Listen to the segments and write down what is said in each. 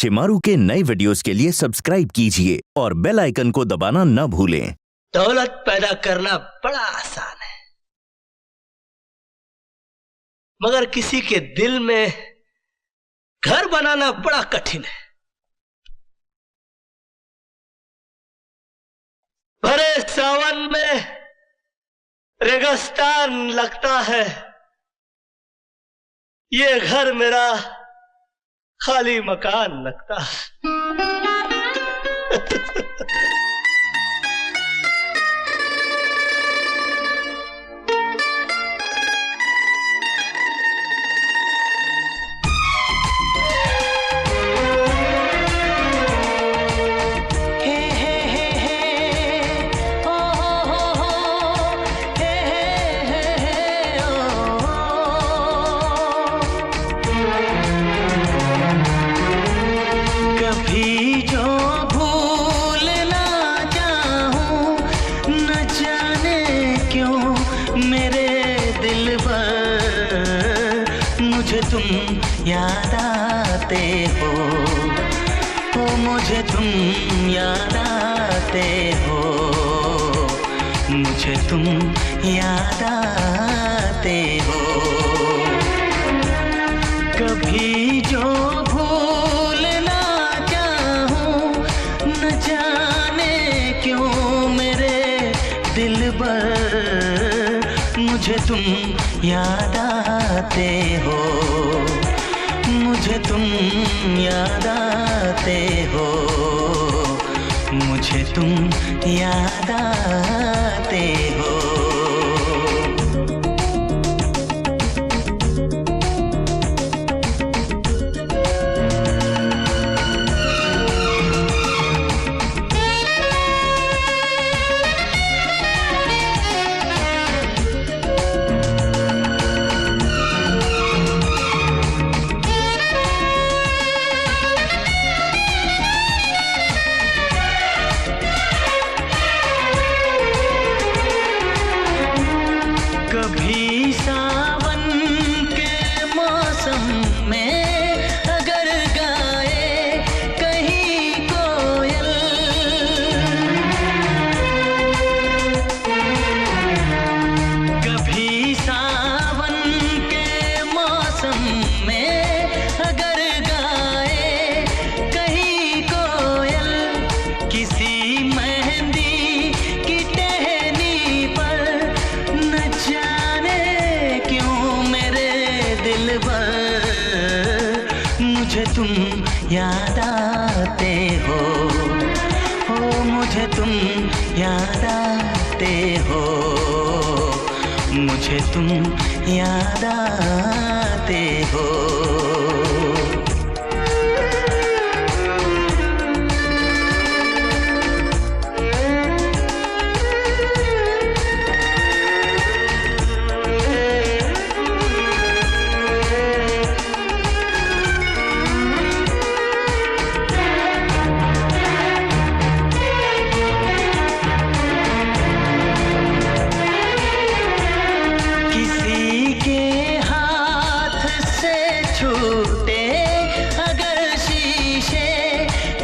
शिमारू के नए वीडियोस के लिए सब्सक्राइब कीजिए और बेल आइकन को दबाना न भूलें। दौलत पैदा करना बड़ा आसान है, मगर किसी के दिल में घर बनाना बड़ा कठिन है। भरे सावन में रेगिस्तान लगता है, ये घर मेरा खाली मकान लगता है। मुझे तुम याद आते हो, मुझे तुम याद आते हो, मुझे तुम याद आते हो। कभी जो भूल ना चाहूं, न जाने क्यों मेरे दिल पर मुझे तुम याद आते हो, मुझे तुम याद आते हो, मुझे तुम याद आते हो। कभी सावन के मौसम में अगर गाए कहीं कोयल, कभी सावन के मौसम में अगर गाए कहीं कोयल, किसी मेहंदी की टहनी पर न जाने क्यों मेरे दिल पर मुझे तुम याद आते हो, मुझे तुम याद आते हो, मुझे तुम याद आते हो। छूटे अगर शीशे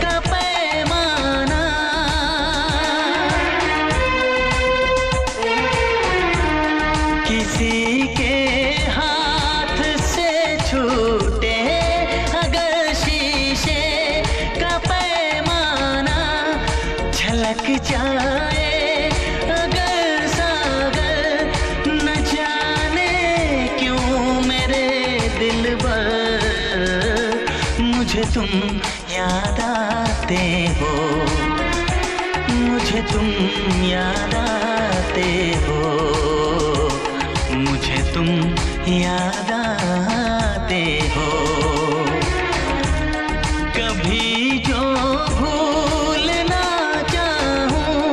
का पैमाना, किसी के हाथ से छूटे अगर शीशे का पैमाना, झलक जाए अगर सागर, न जाने क्यों मेरे दिल पर मुझे तुम याद आते हो, मुझे तुम याद आते हो, मुझे तुम याद आते हो। कभी जो भूल ना चाहूं,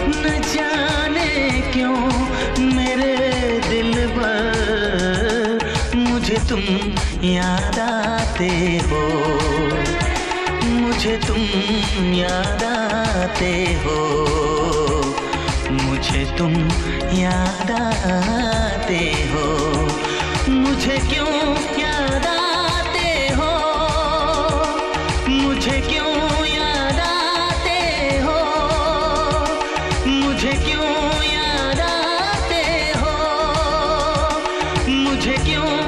न जाने क्यों मेरे दिल पर मुझे तुम याद आते हो, मुझे तुम याद आते हो, मुझे तुम याद आते हो, मुझे क्यों याद आते हो, मुझे क्यों याद आते हो, मुझे क्यों याद आते हो, मुझे क्यों